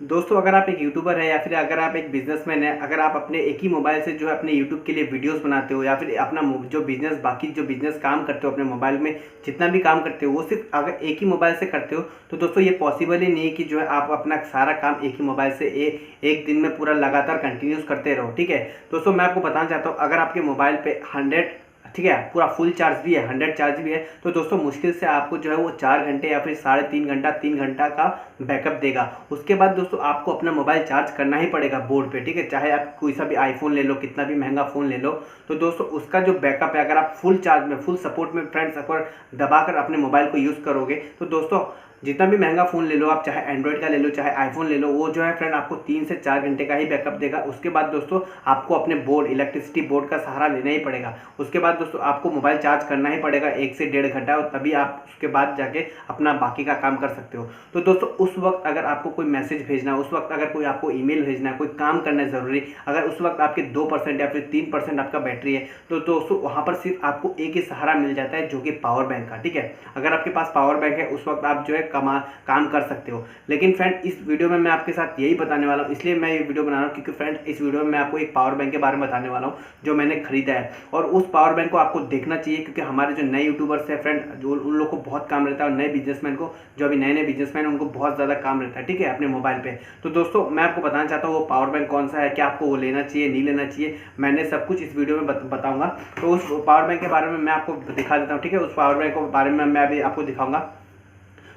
दोस्तों अगर आप एक यूट्यूबर है या फिर अगर आप एक बिजनेसमैन है, अगर आप अपने एक ही मोबाइल से जो है अपने यूट्यूब के लिए वीडियोस बनाते हो या फिर अपना जो बिजनेस बाकी जो बिजनेस काम करते हो अपने मोबाइल में जितना भी काम करते हो वो सिर्फ अगर एक ही मोबाइल से करते हो तो दोस्तों ये पॉसिबल ही नहीं है कि जो है आप अपना सारा काम एक ही मोबाइल से एक दिन में पूरा लगातार कंटिन्यूस करते रहो। ठीक है दोस्तों, मैं आपको बताना चाहता हूँ अगर आपके मोबाइल पे 100 ठीक है पूरा फुल चार्ज भी है 100 चार्ज भी है तो दोस्तों मुश्किल से आपको जो है वो 4 घंटे या फिर 3.5 घंटा 3 घंटा का बैकअप देगा। उसके बाद दोस्तों आपको अपना मोबाइल चार्ज करना ही पड़ेगा बोर्ड पे। ठीक है, चाहे आप कोई सा भी आईफोन ले लो, कितना भी महंगा फ़ोन ले लो, तो दोस्तों उसका जो बैकअप है अगर आप फुल चार्ज में फुल सपोर्ट में फ्रेंड्स अगर दबाकर अपने मोबाइल को यूज़ करोगे तो दोस्तों जितना भी महंगा फ़ोन ले लो आप, चाहे एंड्रॉइड का ले लो चाहे आईफोन ले लो, वो जो है फ्रेंड आपको 3 से 4 घंटे का ही बैकअप देगा। उसके बाद दोस्तों आपको अपने बोर्ड इलेक्ट्रिसिटी बोर्ड का सहारा लेना ही पड़ेगा। उसके बाद दोस्तों आपको मोबाइल चार्ज करना ही पड़ेगा 1 से 1.5 घंटा, और तभी आप उसके बाद जाके अपना बाकी का काम कर सकते हो। तो दोस्तों उस वक्त अगर आपको कोई मैसेज भेजना है, उस वक्त अगर कोई आपको ईमेल भेजना है, कोई काम करना है ज़रूरी, अगर उस वक्त आपके 2% या फिर 3% आपका बैटरी है तो दोस्तों वहाँ पर सिर्फ आपको एक ही सहारा मिल जाता है जो कि पावर बैंक का। ठीक है, अगर आपके पास पावर बैंक है उस वक्त आप जो है काम कर सकते हो। लेकिन फ्रेंड इस वीडियो में मैं आपके साथ यही बताने वाला हूँ, इसलिए मैं ये वीडियो बना रहा हूँ क्योंकि फ्रेंड इस वीडियो में मैं आपको एक पावर बैंक के बारे में बताने वाला हूँ जो मैंने खरीदा है। और उस पावर बैंक को आपको देखना चाहिए क्योंकि हमारे जो नए यूट्यूबर्स हैं फ्रेंड, जो उन लोग को बहुत काम रहता है, और नए बिजनेसमैन को जो अभी नए बिजनेसमैन है उनको बहुत ज़्यादा काम रहता है। ठीक है, अपने मोबाइल पर। तो दोस्तों मैं आपको बताना चाहता हूँ वो पावर बैंक कौन सा है, क्या आपको वो लेना चाहिए नहीं लेना चाहिए, मैंने सब कुछ इस वीडियो में बताऊँगा। तो उस पावर बैंक के बारे में मैं आपको दिखा देता हूँ। ठीक है, उस पावर बैंक के बारे में मैं अभी आपको दिखाऊंगा।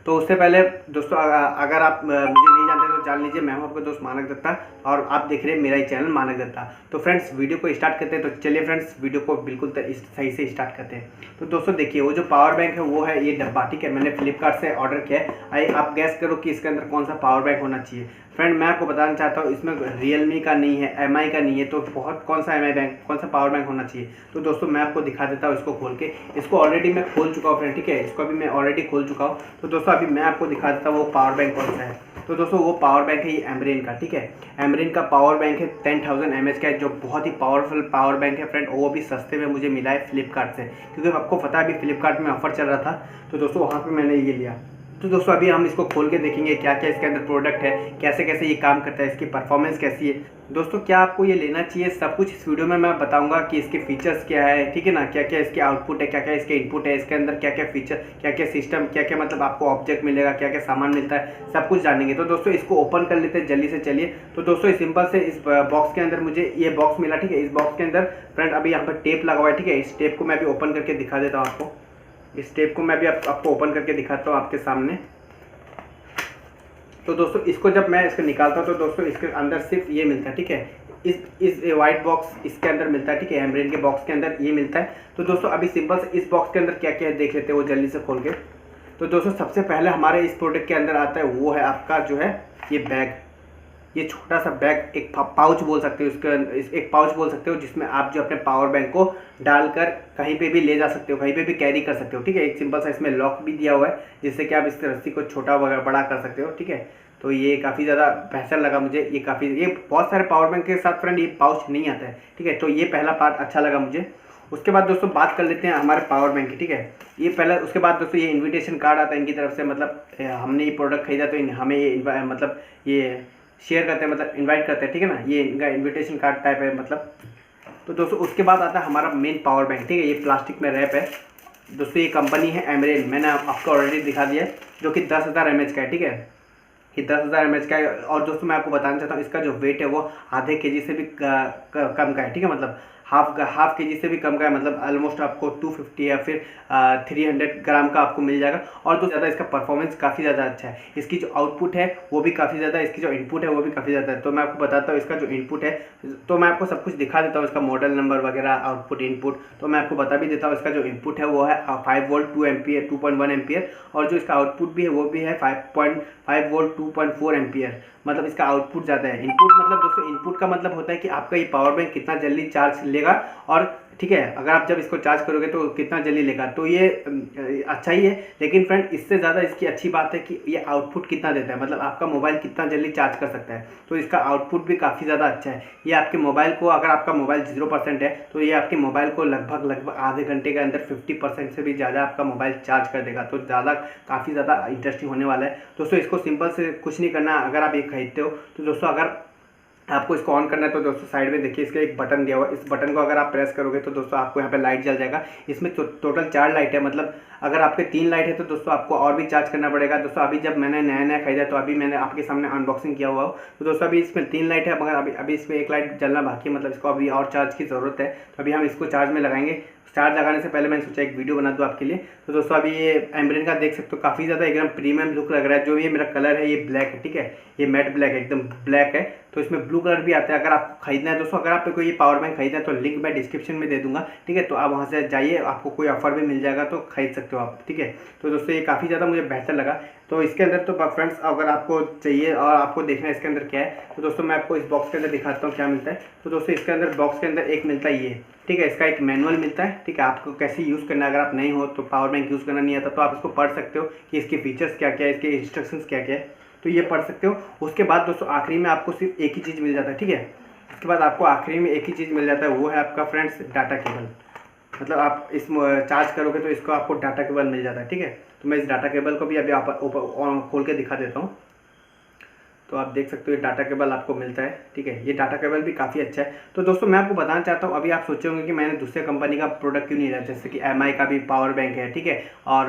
तो उससे पहले दोस्तों अगर आप मुझे नहीं जानते तो जान लीजिए, मैं हूं आपका दोस्त मानक दत्ता और आप देख रहे हैं मेरा ही चैनल मानक दत्ता। तो फ्रेंड्स वीडियो को स्टार्ट करते हैं। तो चलिए फ्रेंड्स वीडियो को बिल्कुल सही से स्टार्ट करते हैं। तो दोस्तों देखिए वो जो पावर बैंक है वो है ये डब्बा। ठीक है, मैंने फ्लिपकार्ट से ऑर्डर किया है। आइए आप गैस करो कि इसके अंदर कौन सा पावर बैंक होना चाहिए। फ्रेंड मैं आपको बताना चाहता हूँ इसमें रियलमी का नहीं है, एमआई का नहीं है, तो बहुत कौन सा एमआई बैंक कौन सा पावर बैंक होना चाहिए। तो दोस्तों मैं आपको दिखा देता हूँ इसको खोल के। इसको ऑलरेडी मैं खोल चुका हूँ फ्रेंड। ठीक है, इसको अभी मैं ऑलरेडी खोल चुका हूँ। तो दोस्तों अभी मैं आपको दिखा देता हूँ वो पावर बैंक कौन सा है। तो दोस्तों वो पावर बैंक है ये एम्ब्रेन का। ठीक है, एम्ब्रेन का पावर बैंक है 10,000 mAh का है, जो बहुत ही पावरफुल पावर बैंक है फ्रेंड। वो भी सस्ते में मुझे मिला है फ्लिपकार्ट से, क्योंकि आपको पता है अभी फ्लिपकार्ट में ऑफर चल रहा था। तो दोस्तों वहाँ पर मैंने ये लिया। तो दोस्तों अभी हम इसको खोल के देखेंगे क्या क्या इसके अंदर प्रोडक्ट है, कैसे कैसे ये काम करता है, इसकी परफॉर्मेंस कैसी है। दोस्तों क्या आपको ये लेना चाहिए सब कुछ इस वीडियो में मैं बताऊंगा कि इसके फीचर्स क्या है। ठीक है ना, क्या क्या इसके आउटपुट है, क्या क्या इसके इनपुट है, इसके अंदर क्या क्या फीचर, क्या क्या सिस्टम, क्या क्या मतलब आपको ऑब्जेक्ट मिलेगा, क्या क्या सामान मिलता है, सब कुछ जानेंगे। तो दोस्तों इसको ओपन कर लेते हैं जल्दी से। चलिए तो दोस्तों सिंपल से इस बॉक्स के अंदर मुझे ये बॉक्स मिला। ठीक है, इस बॉक्स के अंदर फ्रेंड अभी यहाँ पर टेप लगा हुआ है। ठीक है, इस टेप को मैं अभी ओपन करके दिखा देता हूँ आपको। इस टेप को मैं अभी आपको ओपन करके दिखाता हूँ आपके सामने। तो दोस्तों इसको जब मैं इसको निकालता हूँ तो दोस्तों इसके अंदर सिर्फ ये मिलता है। ठीक है, इस वाइट बॉक्स इसके अंदर मिलता है। ठीक है, एम्ब्रेन के बॉक्स के अंदर ये मिलता है। तो दोस्तों अभी सिंपल से इस बॉक्स के अंदर क्या क्या है देख लेते हैं वो जल्दी से खोल के। तो दोस्तों सबसे पहले हमारे इस प्रोडक्ट के अंदर आता है वो है आपका जो है ये बैग, ये छोटा सा बैग, एक पाउच बोल सकते हो इसके, एक पाउच बोल सकते हो जिसमें आप जो अपने पावर बैंक को डालकर कहीं पे भी ले जा सकते हो, कहीं पे भी कैरी कर सकते हो। ठीक है, एक सिंपल सा इसमें लॉक भी दिया हुआ है जिससे कि आप इस रस्सी को छोटा वगैरह बड़ा कर सकते हो। ठीक है, तो ये काफ़ी ज़्यादा बेहतर लगा मुझे। ये बहुत सारे पावर बैंक के साथ फ्रेंड ये पाउच नहीं आता है। ठीक है, तो ये पहला पार्ट अच्छा लगा मुझे। उसके बाद दोस्तों बात कर लेते हैं हमारे पावर बैंक की। ठीक है, ये पहले उसके बाद दोस्तों ये इन्विटेशन कार्ड आता है इनकी तरफ से, मतलब हमने ये प्रोडक्ट खरीदा तो हमें ये मतलब ये शेयर करते हैं, मतलब इनवाइट करते हैं। ठीक है ना, ये इनका इनविटेशन कार्ड टाइप है मतलब। तो दोस्तों उसके बाद आता है हमारा मेन पावर बैंक। ठीक है, ये प्लास्टिक में रैप है दोस्तों। ये कंपनी है एम्ब्रेन, मैंने आपको ऑलरेडी दिखा दिया है, जो कि 10,000 mAh का है। ठीक है, ये 10,000 mAh का है। और दोस्तों मैं आपको बताना चाहता हूँ इसका जो वेट है वो आधे केजी से भी कम का है। ठीक है, मतलब हाफ केजी से भी कम का है, मतलब ऑलमोस्ट आपको 250 या फिर 300 ग्राम का आपको मिल जाएगा। और तो ज़्यादा इसका परफॉर्मेंस काफ़ी ज़्यादा अच्छा है। इसकी जो आउटपुट है वो भी काफ़ी ज़्यादा, इसकी जो इनपुट है वो भी काफ़ी ज़्यादा है। तो मैं आपको बताता हूँ इसका जो इनपुट है, तो मैं आपको सब कुछ दिखा देता हूँ, इसका मॉडल नंबर वगैरह, आउटपुट, इनपुट। तो मैं आपको बता भी देता हूँ इसका जो इनपुट है वो है 5 वोल्ट 2.1 एम्पियर, और जो इसका आउटपुट भी है वो भी है 5 वोल्ट 2.4 एम्पियर। मतलब इसका आउटपुट ज़्यादा है। इनपुट मतलब दोस्तों इनपुट का मतलब होता है कि आपका ये पावर बैंक कितना जल्दी चार्ज लेगा और ठीक है। अगर आप जब इसको चार्ज करोगे तो कितना जल्दी लेगा, तो ये अच्छा ही है। लेकिन फ्रेंड इससे ज़्यादा इसकी अच्छी बात है कि ये आउटपुट कितना देता है, मतलब आपका मोबाइल कितना जल्दी चार्ज कर सकता है। तो इसका आउटपुट भी काफ़ी ज़्यादा अच्छा है। ये आपके मोबाइल को, अगर आपका मोबाइल 0% है तो ये आपके मोबाइल को लगभग आधे घंटे के अंदर 50% से भी ज़्यादा आपका मोबाइल चार्ज कर देगा। तो ज़्यादा काफ़ी ज़्यादा इंटरेस्टिंग होने वाला है दोस्तों। इसको सिंपल से कुछ नहीं करना, अगर आप ये खरीदते हो तो दोस्तों अगर आपको इसको ऑन करना है तो दोस्तों साइड में देखिए इसका एक बटन दिया हुआ है। इस बटन को अगर आप प्रेस करोगे तो दोस्तों आपको यहाँ पे लाइट जल जाएगा। इसमें टोटल 4 लाइट है, मतलब अगर आपके 3 लाइट है तो दोस्तों आपको और भी चार्ज करना पड़ेगा। दोस्तों अभी जब मैंने नया खरीदा तो अभी मैंने आपके सामने अनबॉक्सिंग किया हुआ हो, तो दोस्तों अभी इसमें 3 लाइट है, मगर अभी इसमें 1 लाइट जलना बाकी है, मतलब इसको अभी और चार्ज की ज़रूरत है। तो अभी हम इसको चार्ज में लगाएंगे। चार्ज लगाने से पहले मैंने सोचा एक वीडियो बना दूँ आपके लिए। तो दोस्तों अभी ये एम्ब्रेन का देख सकते हो, काफ़ी ज़्यादा एकदम प्रीमियम लुक लग रहा है। जो ये मेरा कलर है ये ब्लैक है, ठीक है, ये मैट ब्लैक है, एकदम ब्लैक है। तो इसमें ब्लू कलर भी आता है। अगर आपको खरीदना है दोस्तों, अगर आपको कोई ये पावर बैंक खरीदना है तो लिंक मैं डिस्क्रिप्शन में दे दूंगा, ठीक है। तो आप वहाँ से जाइए, आपको कोई ऑफर भी मिल जाएगा तो खरीद सकते हो आप, ठीक है। तो दोस्तों ये काफ़ी ज़्यादा मुझे बेहतर लगा। तो इसके अंदर तो फ्रेंड्स अगर आपको चाहिए और आपको देखना है इसके अंदर क्या है, तो दोस्तों मैं आपको इस बॉक्स के अंदर दिखाता हूँ क्या मिलता है। तो दोस्तों इसके अंदर बॉक्स के अंदर एक मिलता है ये, ठीक है, इसका एक मैनुअल मिलता है, ठीक है। आपको कैसे यूज़ करना है, अगर आप नहीं हो तो पावर बैंक यूज़ करना नहीं आता तो आप इसको पढ़ सकते हो कि इसके फीचर्स क्या क्या है, इसके इंस्ट्रक्शंस क्या क्या है, तो ये पढ़ सकते हो। उसके बाद दोस्तों आखिरी में आपको सिर्फ एक ही चीज़ मिल जाता है, ठीक है। उसके बाद आपको आखिरी में एक ही चीज़ मिल जाता है, वो है आपका फ्रेंड्स डाटा केबल। मतलब आप इस चार्ज करोगे तो इसको आपको डाटा केबल मिल जाता है, ठीक है। तो मैं इस डाटा केबल को भी अभी आप खोल के दिखा देता हूँ। तो आप देख सकते हो ये डाटा केबल आपको मिलता है, ठीक है। ये डाटा केबल भी काफ़ी अच्छा है। तो दोस्तों मैं आपको बताना चाहता हूँ, अभी आप सोचे होंगे कि मैंने दूसरे कंपनी का प्रोडक्ट क्यों नहीं लिया, जैसे कि MI का भी पावर बैंक है, ठीक है, और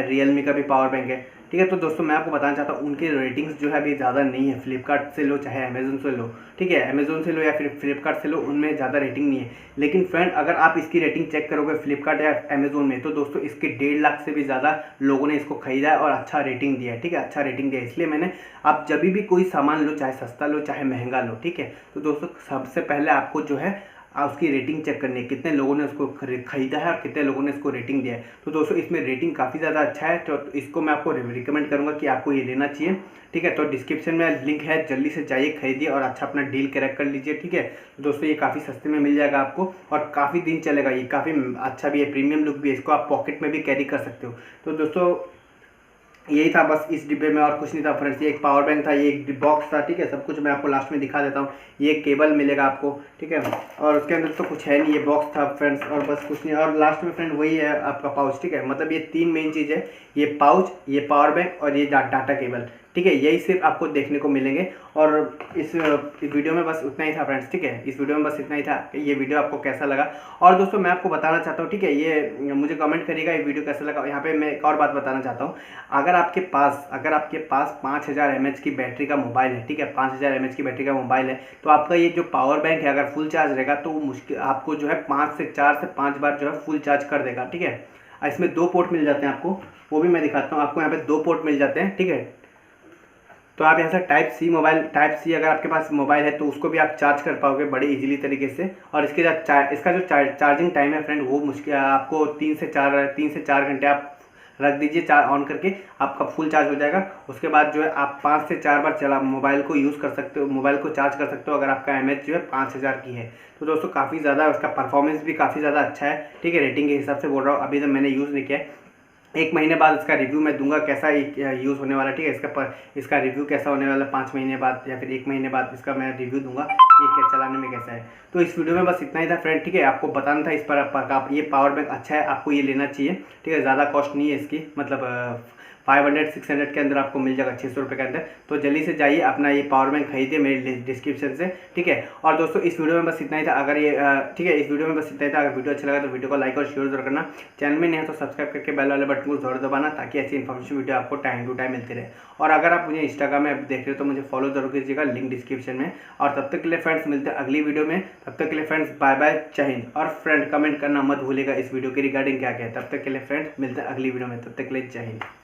रियलमी का भी पावर बैंक है, ठीक है। तो दोस्तों मैं आपको बताना चाहता हूँ उनकी रेटिंग्स जो है अभी ज़्यादा नहीं है। फ्लिपकार्ट से लो चाहे अमेज़ोन से लो, ठीक है, अमेज़ोन से लो या फिर फ्लिपकार्ट से लो, उनमें ज़्यादा रेटिंग नहीं है। लेकिन फ्रेंड अगर आप इसकी रेटिंग चेक करोगे फ्लिपकार्ट या अमेज़ोन में, तो दोस्तों इसके 1.5 लाख से भी ज़्यादा लोगों ने इसको खरीदा है और अच्छा रेटिंग दिया है, ठीक है, अच्छा रेटिंग दिया है। इसलिए मैंने, आप जब भी कोई सामान लो, चाहे सस्ता लो चाहे महंगा लो, ठीक है, तो दोस्तों सबसे पहले आपको जो है उसकी रेटिंग चेक करनी है, कितने लोगों ने उसको खरीदा है और कितने लोगों ने इसको रेटिंग दिया है। तो दोस्तों इसमें रेटिंग काफ़ी ज़्यादा अच्छा है, तो इसको मैं आपको रिकमेंड करूँगा कि आपको ये लेना चाहिए, ठीक है। तो डिस्क्रिप्शन में लिंक है, जल्दी से जाइए, खरीदिए और अच्छा अपना डील क्रैक कर लीजिए, ठीक है। दोस्तों ये काफ़ी सस्ते में मिल जाएगा आपको और काफ़ी दिन चलेगा, ये काफ़ी अच्छा भी है, प्रीमियम लुक भी है, इसको आप पॉकेट में भी कैरी कर सकते हो। तो दोस्तों यही था बस इस डिब्बे में, और कुछ नहीं था फ्रेंड्स। ये एक पावर बैंक था, ये एक बॉक्स था, ठीक है। सब कुछ मैं आपको लास्ट में दिखा देता हूँ। ये केबल मिलेगा आपको, ठीक है, और उसके अंदर तो कुछ है नहीं, ये बॉक्स था फ्रेंड्स, और बस कुछ नहीं। और लास्ट में फ्रेंड वही है आपका पाउच, ठीक है। मतलब ये 3 मेन चीज़ है, ये पाउच, ये पावर बैंक और ये डाटा केबल, ठीक है। यही सिर्फ आपको देखने को मिलेंगे। और इस वीडियो में बस उतना ही था फ्रेंड्स, ठीक है। इस वीडियो में बस इतना ही था। ये वीडियो आपको कैसा लगा, और दोस्तों मैं आपको बताना चाहता हूँ, ठीक है, ये मुझे कमेंट करिएगा ये वीडियो कैसा लगा। यहाँ पे मैं एक और बात बताना चाहता हूँ, अगर आपके पास 5000 mAh की बैटरी का मोबाइल है, ठीक है, 5000 mAh की बैटरी का मोबाइल है, तो आपका ये जो पावर बैंक है अगर फुल चार्ज रहेगा तो मुश्किल आपको जो है 4 से 5 बार जो है फुल चार्ज कर देगा, ठीक है। इसमें 2 पोर्ट मिल जाते हैं आपको, वो भी मैं दिखाता हूँ आपको। यहाँ पे 2 पोर्ट मिल जाते हैं, ठीक है। तो आप यहाँ से टाइप सी अगर आपके पास मोबाइल है तो उसको भी आप चार्ज कर पाओगे बड़े इजीली तरीके से। और इसके साथ इसका जो चार्जिंग टाइम है फ्रेंड, वो मुश्किल आपको 3 से 4 घंटे आप रख दीजिए ऑन करके, आपका फुल चार्ज हो जाएगा। उसके बाद जो है आप 5 से 4 बार मोबाइल को यूज़ कर सकते हो, मोबाइल को चार्ज कर सकते हो अगर आपका mAh जो है 5000 की है। तो दोस्तों काफ़ी ज़्यादा उसका परफॉर्मेंस भी काफ़ी ज़्यादा अच्छा है, ठीक है। रेटिंग के हिसाब से बोल रहा हूँ, अभी तक मैंने यूज़ नहीं किया है। 1 महीने बाद इसका रिव्यू मैं दूंगा कैसा यूज़ होने वाला, ठीक है। इसका रिव्यू कैसा होने वाला 5 महीने बाद या फिर 1 महीने बाद इसका मैं रिव्यू दूंगा ये क्या चलाने में कैसा है। तो इस वीडियो में बस इतना ही था फ्रेंड, ठीक है। आपको बताना था इस पर ये पावर बैंक अच्छा है, आपको ये लेना चाहिए, ठीक है। ज़्यादा कॉस्ट नहीं है इसकी, मतलब 500-600 के अंदर आपको मिल जाएगा, 600 रुपये के अंदर। तो जल्दी से जाइए अपना ये पावर बैंक खरीदिए मेरे डिस्क्रिप्शन से, ठीक है। और दोस्तों इस वीडियो में बस इतना ही था, अगर ये ठीक है, इस वीडियो में बस इतना ही था। अगर वीडियो अच्छा लगा तो वीडियो को लाइक और शेयर जरूर करना। चैनल में नहीं है तो सब्सक्राइब करके बेल वाले बटन को जरूर दबाना, ताकि ऐसी इन्फॉर्मेशन वीडियो आपको टाइम टू टाइम मिलती रहे। और अगर आप मुझे इंस्टाग्राम में देख रहे हो तो मुझे फॉलो जरूर कीजिएगा, लिंक डिस्क्रिप्शन में। और तब तक के लिए फ्रेंड्स मिलते हैं अगली वीडियो में, तब तक के लिए फ्रेंड्स बाय बाय, जय हिंद। और फ्रेंड कमेंट करना मत भूलिएगा इस वीडियो के रिगार्डिंग क्या क्या है। तब तक के लिए फ्रेंड्स मिलते हैं अगली वीडियो में, तब तक के लिए जय हिंद।